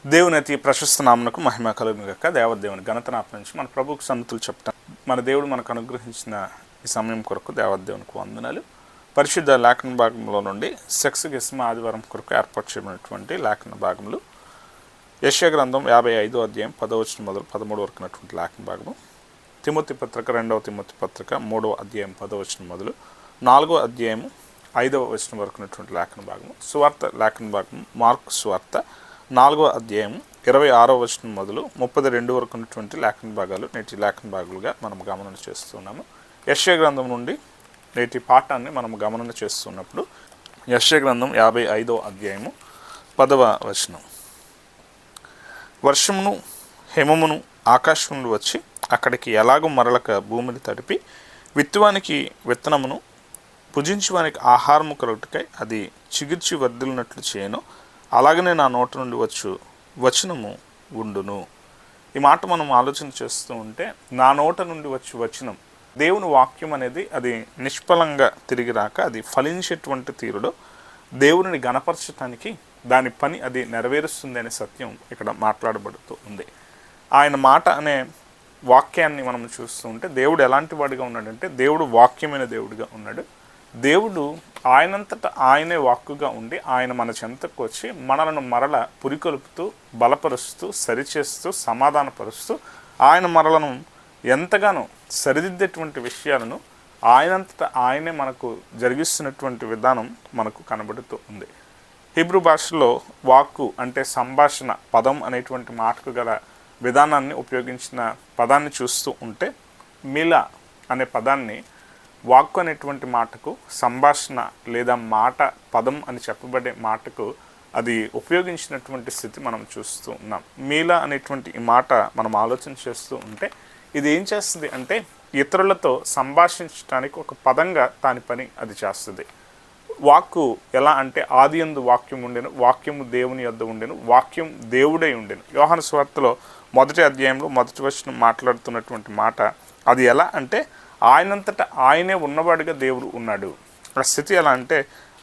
దేవుని అతి ప్రశస్త నామమునకు మహిమ కలుగును గాక. దేవదేవుని ఘనత నాప నుంచి మన ప్రభువుకు సన్నతులు చెప్తాం. మన దేవుడు మనకు అనుగ్రహించిన ఈ సమయం కొరకు దేవదేవునికి వందనాలు. పరిశుద్ధ లేఖన భాగంలో నుండి సెక్స్గిస్మ ఆదివారం కొరకు ఏర్పాటు చేయబడినటువంటి లేఖన భాగములు యెషయా గ్రంథం 55వ అధ్యాయం 10వ వచనం మొదలు 13 వరకు ఉన్నటువంటి లేఖన భాగము, తిమోతి పత్రిక 2వ తిమోతి పత్రిక 3వ అధ్యాయం 10వ వచనం మొదలు 4వ అధ్యాయం 5వ వచనం వరకు ఉన్నటువంటి లేఖన భాగము, సువార్త లేఖన భాగము మార్కు సువార్త 4వ అధ్యాయం 26వ వచనం మొదలు 32 వరకు ఉన్నటువంటి లేఖన భాగాలు నేటి లేఖన భాగాలుగా మనం గమనం చేస్తున్నాము. యెషయా గ్రంథం నుండి నేటి పాఠాన్ని మనం గమనం చేస్తున్నప్పుడు యెషయా గ్రంథం 55వ అధ్యాయము 10వ వచనం, వర్షమును హిమమును ఆకాశం నుండి వచ్చి అక్కడికి ఎలాగో మరలక భూమిని తడిపి విత్తువానికి విత్తనమును భుజించువానికి ఆహారము కలుగుటకై అది చిగుర్చి వర్ధిల్లినట్లు చేయను, అలాగనే నా నోట నుండి వచనము ఉండును. ఈ మాట మనం ఆలోచన చేస్తూ ఉంటే, నా నోట నుండి వచనం, దేవుని వాక్యం అనేది అది నిష్ఫలంగా తిరిగి రాక అది ఫలించేటువంటి తీరులో దేవుని గణపరచటానికి దాని పని అది నెరవేరుస్తుంది అనే సత్యం ఇక్కడ మాట్లాడబడుతూ ఉంది. ఆయన మాట అనే వాక్యాన్ని మనం చూస్తూ ఉంటే దేవుడు ఎలాంటి వాడిగా ఉన్నాడంటే, దేవుడు వాక్యమైన దేవుడిగా ఉన్నాడు. దేవుడు ఆయనంతటా ఆయనే వాక్కుగా ఉండి ఆయన మన చెంతకు వచ్చి మనలను మరల పురికొల్పుతూ బలపరుస్తూ సరిచేస్తూ సమాధానపరుస్తూ ఆయన మనలను ఎంతగానో సరిదిద్దేటువంటి విషయాలను ఆయనంతటా ఆయనే మనకు జరిగిస్తున్నటువంటి విధానం మనకు కనబడుతూ ఉంది. హీబ్రూ భాషలో వాక్కు అంటే సంభాషణ పదం అనేటువంటి మాటకు గల విధానాన్ని ఉపయోగించిన పదాన్ని చూస్తూ ఉంటే, మిలా అనే పదాన్ని వాక్కు అనేటువంటి మాటకు సంభాషణ లేదా మాట పదం అని చెప్పబడే మాటకు అది ఉపయోగించినటువంటి స్థితి మనం చూస్తూ ఉన్నాం. మీలా అనేటువంటి ఈ మాట మనం ఆలోచన చేస్తూ ఉంటే ఇది ఏం చేస్తుంది అంటే, ఇతరులతో సంభాషించడానికి ఒక పదంగా దాని పని అది చేస్తుంది. వాక్కు ఎలా అంటే, ఆదియందు వాక్యం ఉండెను, వాక్యము దేవుని యొద్ద ఉండెను, వాక్యం దేవుడై ఉండెను. యోహాను సువార్తలో 1వ అధ్యాయంలో 1వ వచనం మాట్లాడుతున్నటువంటి మాట అది ఎలా అంటే, ఆయనంతటా ఆయనే ఉన్నవాడిగా దేవుడు ఉన్నాడు. ఆ స్థితి ఎలా అంటే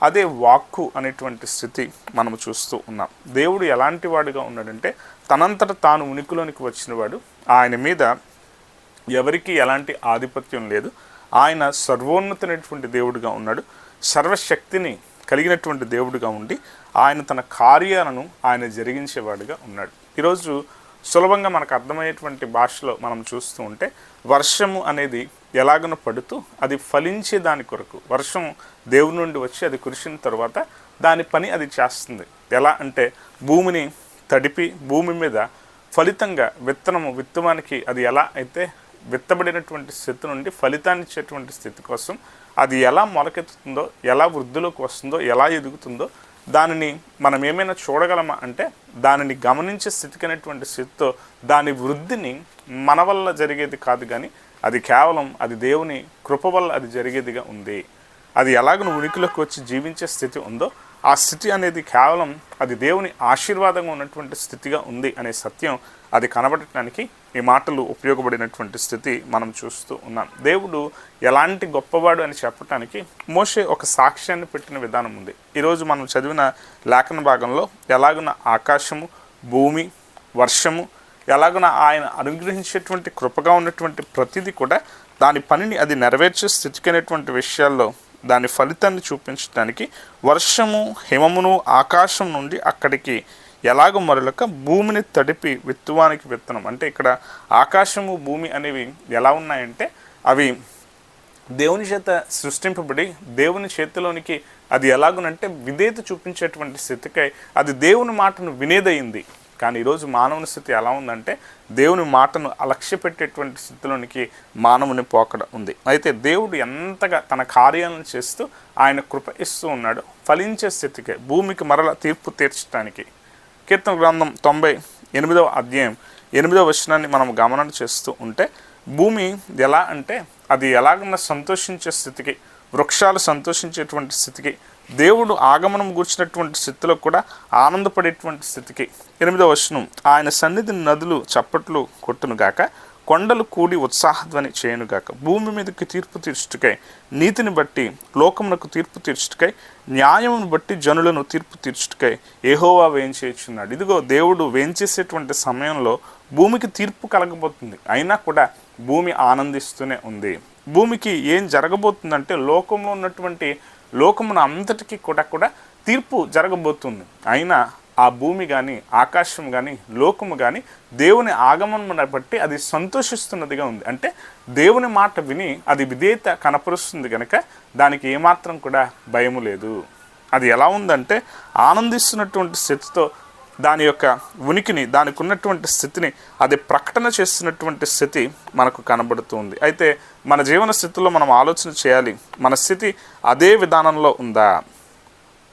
అదే వాక్కు అనేటువంటి స్థితి మనము చూస్తూ ఉన్నాం. దేవుడు ఎలాంటి వాడిగా ఉన్నాడంటే, తనంతట తాను ఉనికిలోనికి వచ్చినవాడు. ఆయన మీద ఎవరికి ఎలాంటి ఆధిపత్యం లేదు. ఆయన సర్వోన్నతమైనటువంటి దేవుడిగా ఉన్నాడు. సర్వశక్తిని కలిగినటువంటి దేవుడిగా ఉండి ఆయన తన కార్యాలను ఆయన జరిగించేవాడిగా ఉన్నాడు. ఈరోజు సులభంగా మనకు అర్థమయ్యేటువంటి భాషలో మనం చూస్తూ ఉంటే, వర్షము అనేది ఎలాగనో పడుతూ అది ఫలించే దాని కొరకు, వర్షం దేవుని నుండి వచ్చి అది కురిసిన తర్వాత దాని పని అది చేస్తుంది. ఎలా అంటే, భూమిని తడిపి భూమి మీద ఫలితంగా విత్తవానికి అది ఎలా అయితే విత్తబడినటువంటి స్థితి నుండి ఫలితాన్ని ఇచ్చేటువంటి స్థితి కోసం అది ఎలా మొలకెత్తుతుందో, ఎలా వృద్ధిలోకి వస్తుందో, ఎలా ఎదుగుతుందో దానిని మనం ఏమైనా చూడగలమా అంటే, దానిని గమనించే స్థితికైనటువంటి స్థితితో దాని వృద్ధిని మన వల్ల జరిగేది కాదు, కానీ అది కేవలం అది దేవుని కృప వల్ల అది జరిగేదిగా ఉంది. అది ఎలాగను ఉనికిలోకి వచ్చి జీవించే స్థితి ఉందో ఆ స్థితి అనేది కేవలం అది దేవుని ఆశీర్వాదంగా ఉన్నటువంటి స్థితిగా ఉంది అనే సత్యం అది కనబడటానికి ఈ మాటలు ఉపయోగపడినటువంటి స్థితి మనం చూస్తూ ఉన్నాం. దేవుడు ఎలాంటి గొప్పవాడు అని చెప్పడానికి మోషే ఒక సాక్ష్యాన్ని పెట్టిన విధానం ఉంది. ఈరోజు మనం చదివిన లేఖన భాగంలో ఎలాగున ఆకాశము, భూమి, వర్షము, ఎలాగున ఆయన అనుగ్రహించేటువంటి కృపగా ఉన్నటువంటి ప్రతిదీ కూడా దాని పనిని అది నెరవేర్చే స్థితికైనటువంటి విషయాల్లో దాని ఫలితాన్ని చూపించడానికి వర్షము హిమమును ఆకాశం నుండి అక్కడికి ఎలాగో మరొక భూమిని తడిపి విత్తువానికి విత్తనం. అంటే ఇక్కడ ఆకాశము భూమి అనేవి ఎలా ఉన్నాయంటే, అవి దేవుని చేత సృష్టింపబడి దేవుని చేతిలోనికి అది ఎలాగునంటే విధేయత చూపించేటువంటి స్థితికై అది దేవుని మాటను వినేదయింది. కానీ ఈరోజు మానవుని స్థితి ఎలా ఉందంటే, దేవుని మాటను అలక్ష్య పెట్టేటువంటి స్థితిలోనికి మానవుని పోకడ ఉంది. అయితే దేవుడు ఎంతగా తన కార్యాలను చేస్తూ ఆయన కృప ఇస్తూ ఉన్నాడు ఫలించే స్థితికి, భూమికి మరల తీర్పు తీర్చడానికి. కీర్తన గ్రంథం 98వ అధ్యాయం 8వ వచనాన్ని మనం గమనం చేస్తూ ఉంటే, భూమి ఎలా అంటే అది ఎలాగన్నా సంతోషించే స్థితికి, వృక్షాలు సంతోషించేటువంటి స్థితికి, దేవుడు ఆగమనం కూర్చున్నటువంటి స్థితిలో కూడా ఆనందపడేటువంటి స్థితికి. 8వ వచనం, ఆయన సన్నిధి నదులు చప్పట్లు కొట్టును గాక, కొండలు కూడి ఉత్సాహధ్వని చేయనుగాక. భూమి మీదకి తీర్పు తీర్చుటకై, నీతిని బట్టి లోకమునకు తీర్పు తీర్చుటకై, న్యాయమును బట్టి జనులను తీర్పు తీర్చుటకై యెహోవా వేంచేయుచున్నాడు. ఇదిగో దేవుడు వేంచేసేటువంటి సమయంలో భూమికి తీర్పు కలగబోతుంది. అయినా కూడా భూమి ఆనందిస్తూనే ఉంది. భూమికి ఏం జరగబోతుందంటే లోకంలో ఉన్నటువంటి లోకమును అంతటికీ కూడా తీర్పు జరగబోతుంది. అయినా ఆ భూమి కానీ ఆకాశం కానీ లోకము కానీ దేవుని ఆగమనమును బట్టి అది సంతోషిస్తున్నదిగా ఉంది. అంటే దేవుని మాట విని అది విధేయత కనపరుస్తుంది కనుక దానికి ఏమాత్రం కూడా భయము లేదు. అది ఎలా ఉందంటే ఆనందిస్తున్నటువంటి స్థితితో దాని యొక్క ఉనికిని, దానికి ఉన్నటువంటి స్థితిని అది ప్రకటన చేస్తున్నటువంటి స్థితి మనకు కనబడుతుంది. అయితే మన జీవన స్థితిలో మనం ఆలోచన చేయాలి, మన స్థితి అదే విధానంలో ఉందా?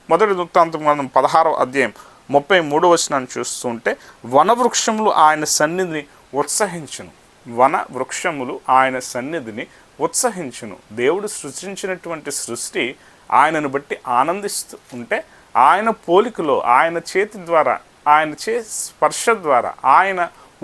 మొదటి వృత్తాంతం 16వ అధ్యాయం 33వ వచనాన్ని చూస్తుంటే, వనవృక్షములు ఆయన సన్నిధిని ఉత్సహించును. వన వృక్షములు ఆయన సన్నిధిని ఉత్సహించును. దేవుడు సృష్టించినటువంటి సృష్టి ఆయనను బట్టి ఆనందిస్తూ ఉంటే, ఆయన పోలికలో, ఆయన చేతి ద్వారా, ఆయన స్పర్శ ద్వారా, ఆయన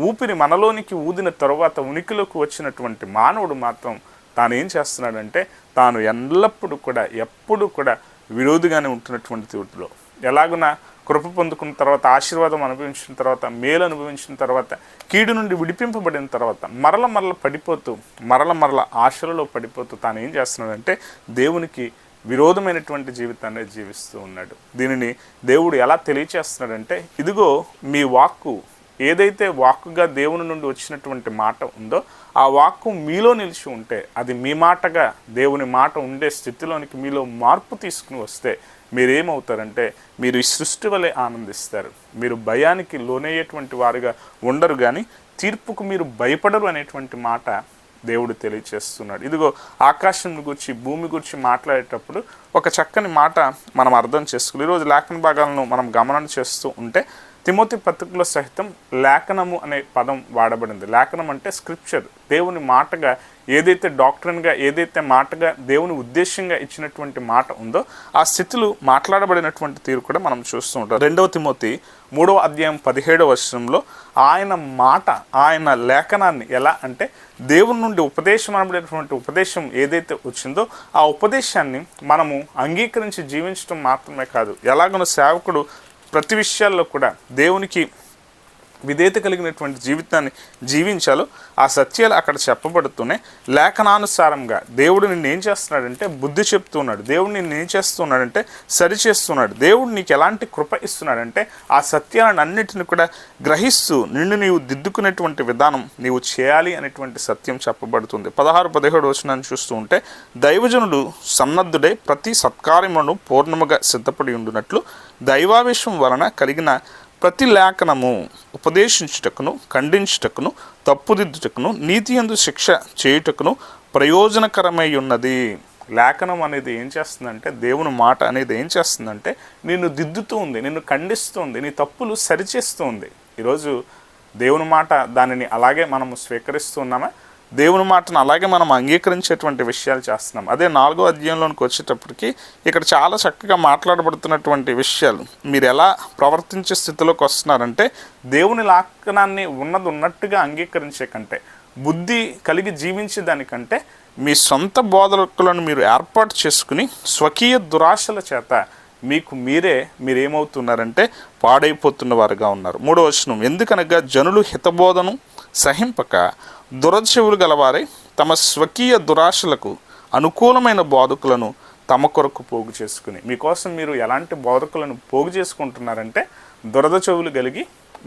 ఊపిరి మనలోనికి ఊదిన తరువాత ఉనికిలోకి వచ్చినటువంటి మానవుడు మాత్రం తాను ఏం చేస్తున్నాడంటే, తాను ఎల్లప్పుడూ కూడా ఎప్పుడు కూడా విరోధిగానే ఉంటున్నటువంటి తీరులో, ఎలాగున కృప పొందుకున్న తర్వాత, ఆశీర్వాదం అనుభవించిన తర్వాత, మేలు అనుభవించిన తర్వాత, కీడు నుండి విడిపింపబడిన తర్వాత మరల పడిపోతూ, మరల ఆశలలో పడిపోతూ తాను ఏం చేస్తున్నాడంటే దేవునికి విరోధమైనటువంటి జీవితాన్ని జీవిస్తూ ఉన్నాడు. దీనిని దేవుడు ఎలా తెలియచేస్తున్నాడంటే, ఇదిగో మీ వాక్కు, ఏదైతే వాక్కుగా దేవుని నుండి వచ్చినటువంటి మాట ఉందో ఆ వాక్కు మీలో నిలిచి ఉంటే, అది మీ మాటగా దేవుని మాట ఉండే స్థితిలోనికి మీలో మార్పు తీసుకుని వస్తే మీరేమవుతారంటే, మీరు ఈ సృష్టి వలె ఆనందిస్తారు. మీరు భయానికి లోనయ్యేటువంటి వారుగా ఉండరు, కానీ తీర్పుకు మీరు భయపడరు అనేటువంటి మాట దేవుడు తెలియచేస్తున్నాడు. ఇదిగో ఆకాశం గురించి, భూమి గురించి మాట్లాడేటప్పుడు ఒక చక్కని మాట మనం అర్థం చేసుకోవాలి. ఈరోజు లేఖన భాగాలను మనం గమనం చేస్తూ ఉంటే తిమోతి పత్రికలో సహితం లేఖనము అనే పదం వాడబడింది. లేఖనం అంటే స్క్రిప్చర్, దేవుని మాటగా, ఏదైతే డాక్ట్రిన్గా, ఏదైతే మాటగా దేవుని ఉద్దేశంగా ఇచ్చినటువంటి మాట ఉందో ఆ స్థితులు మాట్లాడబడినటువంటి తీరు కూడా మనం చూస్తూ ఉంటాం. 2వ తిమోతి 3వ అధ్యాయం 17వ వచనంలో ఆయన మాట, ఆయన లేఖనాన్ని ఎలా అంటే దేవుని నుండి ఉపదేశం అనబడేటువంటి ఉపదేశం ఏదైతే వచ్చిందో ఆ ఉపదేశాన్ని మనము అంగీకరించి జీవించడం మాత్రమే కాదు, ఎలాగనో సేవకుడు ప్రతి విషయాల్లో కూడా దేవునికి విధేయత కలిగినటువంటి జీవితాన్ని జీవించాలో ఆ సత్యాలు అక్కడ చెప్పబడుతూనే లేఖనానుసారంగా దేవుడు నిన్ను ఏం చేస్తున్నాడంటే బుద్ధి చెప్తున్నాడు. దేవుడు నిన్ను ఏం చేస్తున్నాడంటే సరి చేస్తున్నాడు. దేవుడు నీకు ఎలాంటి కృప ఇస్తున్నాడంటే ఆ సత్యాలను అన్నిటిని కూడా గ్రహిస్తూ నిన్ను నీవు దిద్దుకునేటువంటి విధానం నీవు చేయాలి అనేటువంటి సత్యం చెప్పబడుతుంది. 16-17 వచనాన్ని చూస్తూ ఉంటే, దైవజనుడు సన్నద్ధుడై ప్రతి సత్కార్యములను పూర్ణముగా సిద్ధపడి ఉండునట్లు దైవావేశం వలన కలిగిన ప్రతి లేఖనము ఉపదేశించుటకును, ఖండించుటకును, తప్పుదిద్దుటకును, నీతి యందు శిక్ష చేయుటకును ప్రయోజనకరమై ఉన్నది. లేఖనం అనేది ఏం చేస్తుందంటే, దేవుని మాట అనేది ఏం చేస్తుందంటే నిన్ను దిద్దుతూ ఉంది, నిన్ను ఖండిస్తూ ఉంది, నీ తప్పులు సరిచేస్తూ ఉంది. ఈరోజు దేవుని మాట దానిని అలాగే మనము స్వీకరిస్తూ ఉన్నామా? దేవుని మాటను అలాగే మనం అంగీకరించేటువంటి విషయాలు చేస్తున్నాం. అదే 4వ అధ్యాయంలోనికి వచ్చేటప్పటికి ఇక్కడ చాలా చక్కగా మాట్లాడబడుతున్నటువంటి విషయాలు. మీరు ఎలా ప్రవర్తించే స్థితిలోకి వస్తున్నారంటే, దేవుని లేఖనాన్ని ఉన్నట్టుగా అంగీకరించే కంటే, బుద్ధి కలిగి జీవించే దానికంటే మీ సొంత బోధకులను మీరు ఏర్పాటు చేసుకుని స్వకీయ దురాశల చేత మీరేమవుతున్నారంటే పాడైపోతున్న వారుగా ఉన్నారు. 3వ వచనం, ఎందుకనగా జనులు హితబోధను సహింపక దురచెవులు గలవారై తమ స్వకీయ దురాశలకు అనుకూలమైన బోధకులను తమ కొరకు పోగు చేసుకుని. మీకోసం మీరు ఎలాంటి బోధకులను పోగు చేసుకుంటున్నారంటే, దురద చెవులు కలిగి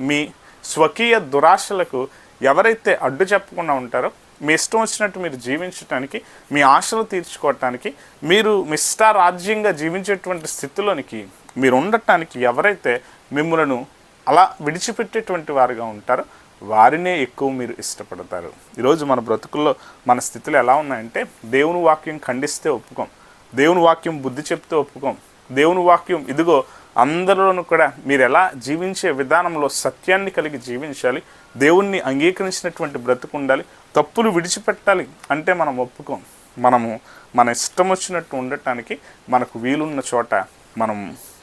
మీ స్వకీయ దురాశలకు ఎవరైతే అడ్డు చెప్పకుండా ఉంటారో, మీ ఇష్టం వచ్చినట్టు మీరు జీవించడానికి, మీ ఆశలు తీర్చుకోవటానికి, మీరు మీ ఇష్టారాజ్యంగా జీవించేటువంటి స్థితిలోనికి మీరు ఉండటానికి ఎవరైతే మిమ్మలను అలా విడిచిపెట్టేటువంటి వారుగా ఉంటారో వారినే ఎక్కువ మీరు ఇష్టపడతారు. ఈరోజు మన బ్రతుకుల్లో మన స్థితులు ఎలా ఉన్నాయంటే, దేవుని వాక్యం ఖండిస్తే ఒప్పుకోం, దేవుని వాక్యం బుద్ధి చెప్తే ఒప్పుకోం, దేవుని వాక్యం ఇదిగో అందరిలోనూ కూడా మీరు ఎలా జీవించే విధానంలో సత్యాన్ని కలిగి జీవించాలి, దేవుణ్ణి అంగీకరించినటువంటి బ్రతుకు ఉండాలి, తప్పులు విడిచిపెట్టాలి అంటే మనం ఒప్పుకోం. మనము మన ఇష్టం వచ్చినట్టు ఉండటానికి మనకు వీలున్న చోట మనం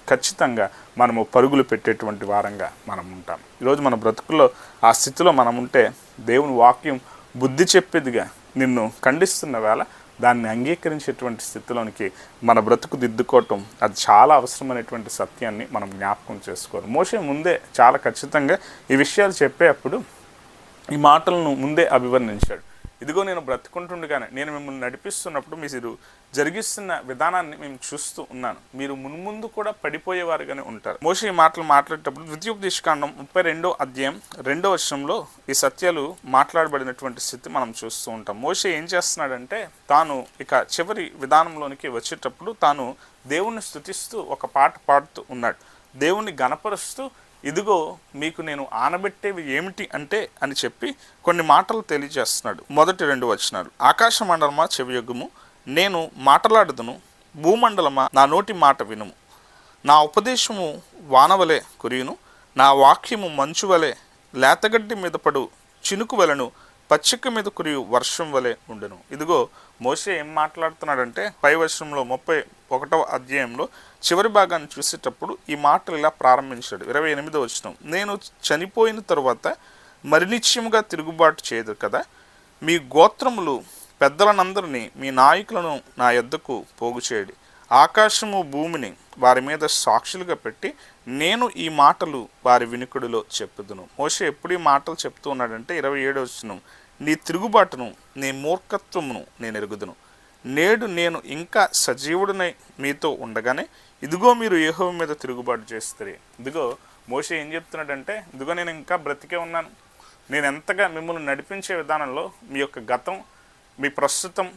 ఖచ్చితంగా మనము పరుగులు పెట్టేటువంటి వారంగా మనం ఉంటాం. ఈరోజు మన బ్రతుకుల్లో ఆ స్థితిలో మనం ఉంటే దేవుని వాక్యం బుద్ధి చెప్పేదిగా నిన్ను ఖండిస్తున్న వేళ దాన్ని అంగీకరించేటువంటి స్థితిలోనికి మన బ్రతుకు దిద్దుకోవటం అది చాలా అవసరమైనటువంటి సత్యాన్ని మనం జ్ఞాపకం చేసుకోవాలి. మోషే ముందే చాలా ఖచ్చితంగా ఈ విషయాలు చెప్పేటప్పుడు ఈ మాటలను ముందే అభివర్ణించాడు. ఇదిగో నేను బ్రతుకుంటుండగానే నేను మిమ్మల్ని నడిపిస్తున్నప్పుడు మీరు జరిగిస్తున్న విధానాన్ని మేము చూస్తూ ఉన్నాను, మీరు మున్ముందు కూడా పడిపోయేవారుగానే ఉంటారు. మోషే ఈ మాటలు మాట్లాడేటప్పుడు ద్వితీయోపదేశకాండం 32వ అధ్యాయం 2వ వచనంలో ఈ సత్యాలు మాట్లాడబడినటువంటి స్థితి మనం చూస్తూ ఉంటాం. మోషే ఏం చేస్తున్నాడంటే తాను ఇక చివరి విధానంలోనికి వచ్చేటప్పుడు తాను దేవుణ్ణి స్తుతిస్తూ ఒక పాట పాడుతూ ఉన్నాడు. దేవుణ్ణి గణపరుస్తూ ఇదిగో మీకు నేను ఆనబెట్టేవి ఏమిటి అంటే అని చెప్పి కొన్ని మాటలు తెలియజేస్తున్నాడు. మొదటి 2 వచనాలు, ఆకాశ మండలమా చెవియొగ్గుము, నేను మాటలాడుదును, భూమండలమా నా నోటి మాట వినుము. నా ఉపదేశము వానవలే కురియును, నా వాక్యము మంచు వలె లేతగడ్డి మీద పడు చినుకు వలెను, పచ్చిక మీద కురియు వర్షం వలె ఉండెను. ఇదిగో మోషే ఏం మాట్లాడుతున్నాడంటే పై వచనంలో 31వ అధ్యాయంలో చివరి భాగాన్ని చూసేటప్పుడు ఈ మాటలు ఇలా ప్రారంభించాడు. 28వ వచనం, నేను చనిపోయిన తరువాత మరి నిశ్చయముగా తిరుగుబాటు చేయదు కదా, మీ గోత్రములు పెద్దలనందరినీ మీ నాయకులను నా యొద్దకు పోగు చేయడి, ఆకాశము భూమిని వారి మీద సాక్షులుగా పెట్టి నేను ఈ మాటలు వారి వినికుడిలో చెప్పుదును. మోషే ఎప్పుడు ఈ మాటలు చెప్తూ ఉన్నాడంటే 27వ వచనం, నీ తిరుగుబాటును నీ మూర్ఖత్వమును నేను ఎరుగుదును, నేడు నేను ఇంకా సజీవుడినై మీతో ఉండగానే ఇదిగో మీరు యెహోవా మీద తిరుగుబాటు చేస్తారు. ఇదిగో మోషే ఏం చెప్తున్నాడంటే ఇదిగో నేను ఇంకా బ్రతికే ఉన్నాను, నేను ఎంతగా మిమ్మల్ని నడిపించే విధానంలో మీ యొక్క గతం, మీ ప్రస్తుతం,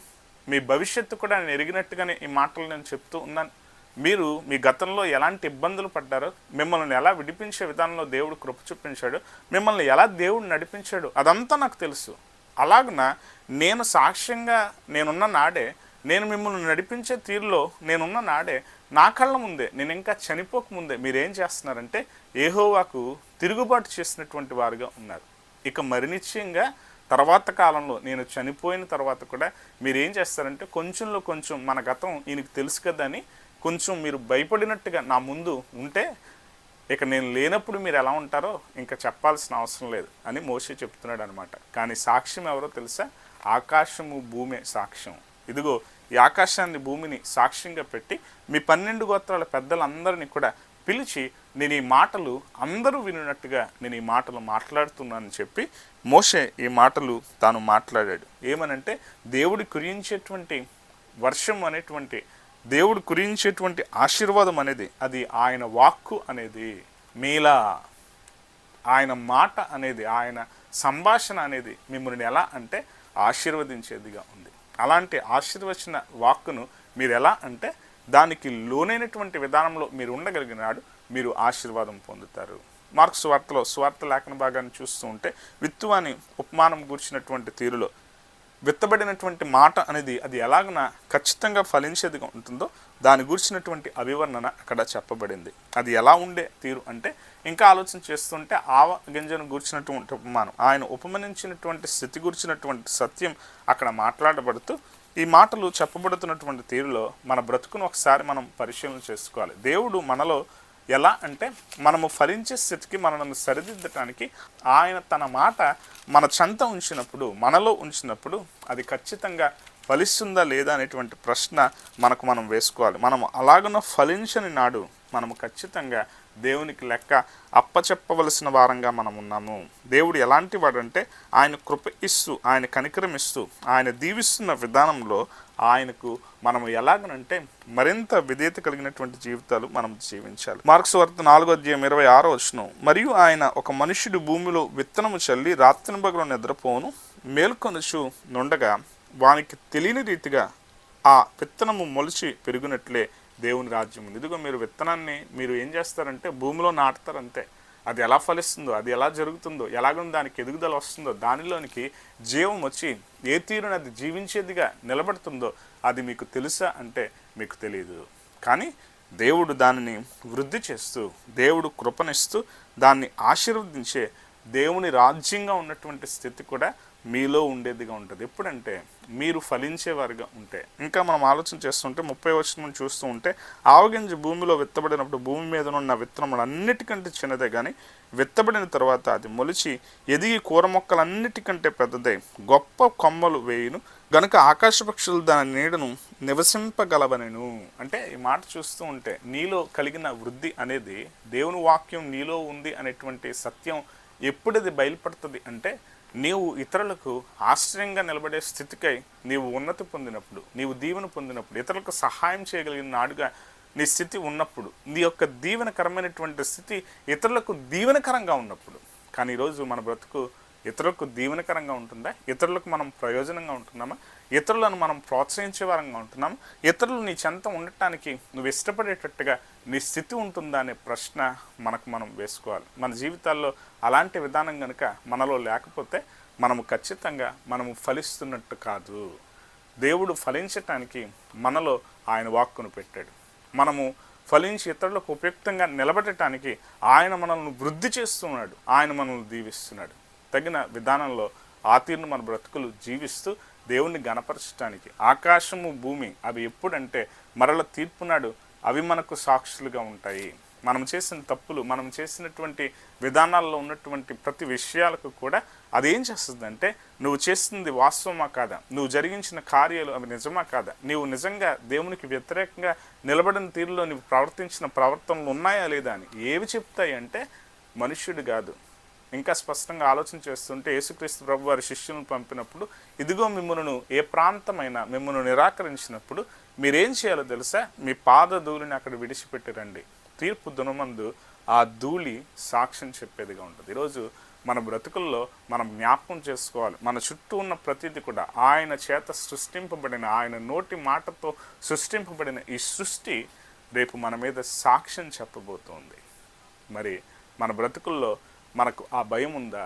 మీ భవిష్యత్తు కూడా నేను ఎరిగినట్టుగానే ఈ మాటలు నేను చెప్తూ ఉన్నాను. మీరు మీ గతంలో ఎలాంటి ఇబ్బందులు పడ్డారో, మిమ్మల్ని ఎలా విడిపించే విధానంలో దేవుడు కృప చూపించాడు, మిమ్మల్ని ఎలా దేవుడు నడిపించాడు అదంతా నాకు తెలుసు. అలాగున నేను సాక్ష్యంగా నేనున్న నాడే, నేను మిమ్మల్ని నడిపించే తీరులో నేనున్న నాడే, నా కళ్ళ ముందే, నేను ఇంకా చనిపోకముందే మీరేం చేస్తున్నారంటే యెహోవాకు తిరుగుబాటు చేసినటువంటి వారుగా ఉన్నారు. ఇక మరి నిశ్చయంగా తర్వాత కాలంలో నేను చనిపోయిన తర్వాత కూడా మీరేం చేస్తారంటే కొంచెంలో కొంచెం మన గతం ఈయనకి తెలుసు కదా అని కొంచెం మీరు భయపడినట్టుగా నా ముందు ఉంటే ఇక నేను లేనప్పుడు మీరు ఎలా ఉంటారో ఇంకా చెప్పాల్సిన అవసరం లేదు అని మోషే చెప్తున్నాడు అనమాట. కానీ సాక్ష్యం ఎవరో తెలుసా? ఆకాశము భూమే సాక్ష్యం. ఇదిగో ఈ ఆకాశాన్ని భూమిని సాక్ష్యంగా పెట్టి మీ 12 గోత్రాల పెద్దలందరినీ కూడా పిలిచి నేను ఈ మాటలు అందరూ వినినట్టుగా నేను ఈ మాటలు మాట్లాడుతున్నానని చెప్పి మోషే ఈ మాటలు తాను మాట్లాడాడు. ఏమనంటే దేవుడి కురించేటువంటి వర్షం అనేటువంటి, దేవుడు కురించేటువంటి ఆశీర్వాదం అనేది అది ఆయన వాక్కు అనేది, మీలా ఆయన మాట అనేది, ఆయన సంభాషణ అనేది మిమ్మల్ని ఎలా అంటే ఆశీర్వదించేదిగా ఉంది. అలాంటి ఆశీర్వచన వాక్కును మీరు ఎలా అంటే దానికి లోనైనటువంటి విధానంలో మీరు ఉండగలిగినాడు మీరు ఆశీర్వాదం పొందుతారు. మార్కు సువార్తలో సువార్త లేఖన భాగాన్ని చూస్తూ ఉంటే విత్తువాని ఉపమానం గురించినటువంటి తీరులో విత్తబడినటువంటి మాట అనేది అది ఎలాగన ఖచ్చితంగా ఫలించేదిగా ఉంటుందో దాని గురించినటువంటి అభివర్ణన అక్కడ చెప్పబడింది. అది ఎలా ఉండే తీరు అంటే ఇంకా ఆలోచన చేస్తుంటే ఆవ గింజను గురించినటువంటి ఉపమానం, ఆయన ఉపమానించినటువంటి స్థితి గురించినటువంటి సత్యం అక్కడ మాట్లాడబడుతూ ఈ మాటలు చెప్పబడుతున్నటువంటి తీరులో మన బ్రతుకును ఒకసారి మనం పరిశీలన చేసుకోవాలి. దేవుడు మనలో ఎలా అంటే మనము ఫలించే స్థితికి మనల్ని సరిదిద్దటానికి ఆయన తన మాట మన చెంత ఉంచినప్పుడు, మనలో ఉంచినప్పుడు అది ఖచ్చితంగా ఫలిస్తుందా లేదా అనేటువంటి ప్రశ్న మనకు మనం వేసుకోవాలి. మనము అలాగున ఫలించని నాడు మనము ఖచ్చితంగా దేవునికి లెక్క అప్పచెప్పవలసిన వారంగా మనం ఉన్నాము. దేవుడు ఎలాంటి వాడంటే ఆయన కృప ఇస్తూ, ఆయన కనికరం ఇస్తూ, ఆయన దీవిస్తున్న విధానంలో ఆయనకు మనము ఎలాగనంటే మరింత విధేయత కలిగినటువంటి జీవితాలు మనం జీవించాలి. మార్కు సువార్త 4వ అధ్యాయం 26వ వచనం, మరియు ఆయన ఒక మనుష్యుడు భూమిలో విత్తనము చల్లి రాత్రింబగలు నిద్రపోను మేల్కొనుచు నుండగా వానికి తెలియని రీతిగా ఆ విత్తనము మొలిచి పెరుగునట్లే దేవుని రాజ్యం ఉంది. ఇదిగో మీరు విత్తనాన్ని మీరు ఏం చేస్తారంటే భూమిలో నాటుతారు అంతే. అది ఎలా ఫలిస్తుందో, అది ఎలా జరుగుతుందో, ఎలాగో దానికి ఎదుగుదల వస్తుందో, దానిలోనికి జీవం వచ్చి ఏ తీరుని అది జీవించేదిగా నిలబడుతుందో అది మీకు తెలుసా అంటే మీకు తెలియదు. కానీ దేవుడు దానిని వృద్ధి చేస్తూ, దేవుడు కృపనిస్తూ దాన్ని ఆశీర్వదించే దేవుని రాజ్యంగా ఉన్నటువంటి స్థితి కూడా మీలో ఉండేదిగా ఉంటుంది. ఎప్పుడంటే మీరు ఫలించేవారుగా ఉంటే. ఇంకా మనం ఆలోచన చేస్తుంటే 30వ వచనం చూస్తూ ఉంటే, ఆవగింజ భూమిలో విత్తబడినప్పుడు భూమి మీద ఉన్న విత్తనములు అన్నిటికంటే చిన్నదే కానీ విత్తబడిన తర్వాత అది మొలిచి ఎదిగి కూర మొక్కలన్నిటికంటే పెద్దదే గొప్ప కొమ్మలు వేయును గనుక ఆకాశ పక్షులు దాని నీడను నివసింపగలవనెను. అంటే ఈ మాట చూస్తూ ఉంటే నీలో కలిగిన వృద్ధి అనేది, దేవుని వాక్యం నీలో ఉంది అనేటువంటి సత్యం ఎప్పుడది బయలుపడుతుంది అంటే, నీవు ఇతరులకు ఆశ్చర్యంగా నిలబడే స్థితికై నీవు ఉన్నతి పొందినప్పుడు, నీవు దీవెన పొందినప్పుడు, ఇతరులకు సహాయం చేయగలిగిన నాడుగా నీ స్థితి ఉన్నప్పుడు, నీ యొక్క దీవెనకరమైనటువంటి స్థితి ఇతరులకు దీవెనకరంగా ఉన్నప్పుడు. కానీ ఈరోజు మన బ్రతుకు ఇతరులకు దీవెనకరంగా ఉంటుందా? ఇతరులకు మనం ప్రయోజనంగా ఉంటున్నామా? ఇతరులను మనం ప్రోత్సహించే వారంగా ఉంటున్నాము? ఇతరులు నీ చెంత ఉండటానికి నువ్వు ఇష్టపడేటట్టుగా నీ స్థితి ఉంటుందా అనే ప్రశ్న మనకు మనం వేసుకోవాలి. మన జీవితాల్లో అలాంటి విధానం కనుక మనలో లేకపోతే ఖచ్చితంగా మనము ఫలిస్తున్నట్టు కాదు. దేవుడు ఫలించటానికి మనలో ఆయన వాక్కును పెట్టాడు. మనము ఫలించి ఇతరులకు ఉపయుక్తంగా నిలబడటానికి ఆయన మనల్ని వృద్ధి చేస్తున్నాడు. ఆయన మనల్ని దీవిస్తున్నాడు. తగిన విధానంలో ఆతీర్ను మన బ్రతుకులు జీవిస్తూ దేవుణ్ణి గణపరచడానికి ఆకాశము భూమి అవి ఎప్పుడంటే మరల తీర్పునాడు అవి మనకు సాక్షులుగా ఉంటాయి. మనం చేసిన తప్పులు, మనం చేసినటువంటి విధానాల్లో ఉన్నటువంటి ప్రతి విషయాలకు కూడా అదేం చేస్తుందంటే, నువ్వు చేస్తుంది వాస్తవమా కాదా, నువ్వు జరిగించిన కార్యాలు అవి నిజమా కాదా, నీవు నిజంగా దేవునికి వ్యతిరేకంగా నిలబడిన తీరులో నువ్వు ప్రవర్తించిన ప్రవర్తనలు ఉన్నాయా లేదా అని ఏవి చెప్తాయి అంటే, మనుష్యుడు కాదు. ఇంకా స్పష్టంగా ఆలోచన చేస్తుంటే యేసుక్రీస్తు ప్రభు వారి శిష్యులను పంపినప్పుడు, ఇదిగో మిమ్మల్ని ఏ ప్రాంతమైనా మిమ్మల్ని నిరాకరించినప్పుడు మీరేం చేయాలో తెలుసా, మీ పాద ధూళిని అక్కడ విడిచిపెట్టిరండి, తీర్పు దినమందు ఆ ధూళి సాక్ష్యం చెప్పేదిగా ఉంటుంది. ఈరోజు మన బ్రతుకుల్లో మనం జ్ఞాపకం చేసుకోవాలి, మన చుట్టూ ఉన్న ప్రతిదీ కూడా ఆయన చేత సృష్టింపబడిన, ఆయన నోటి మాటతో సృష్టింపబడిన ఈ సృష్టి రేపు మన మీద సాక్ష్యం చెప్పబోతోంది. మరి మన బ్రతుకుల్లో మనకు ఆ భయం ఉందా?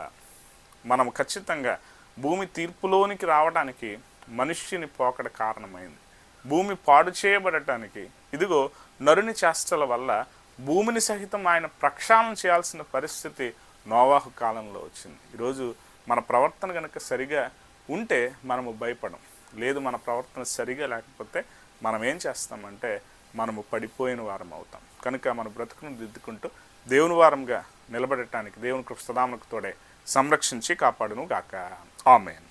మనం ఖచ్చితంగా భూమి తీర్పులోనికి రావడానికి మనుష్యుని పోకడ కారణమైంది. భూమి పాడు చేయబడటానికి ఇదిగో నరుని చేష్టల వల్ల భూమిని సహితం ఆయన ప్రక్షాళన చేయాల్సిన పరిస్థితి నోవాహు కాలంలో వచ్చింది. ఈరోజు మన ప్రవర్తన కనుక సరిగా ఉంటే మనము భయపడం. లేదు, మన ప్రవర్తన సరిగా లేకపోతే మనం ఏం చేస్తామంటే మనము పడిపోయిన వారం అవుతాం. కనుక మన బ్రతుకును దిద్దుకుంటూ దేవుని వారంగా నిలబడటానికి దేవుని కృప సదామునకు తోడే సంరక్షించి కాపాడును గాక. ఆమేన్.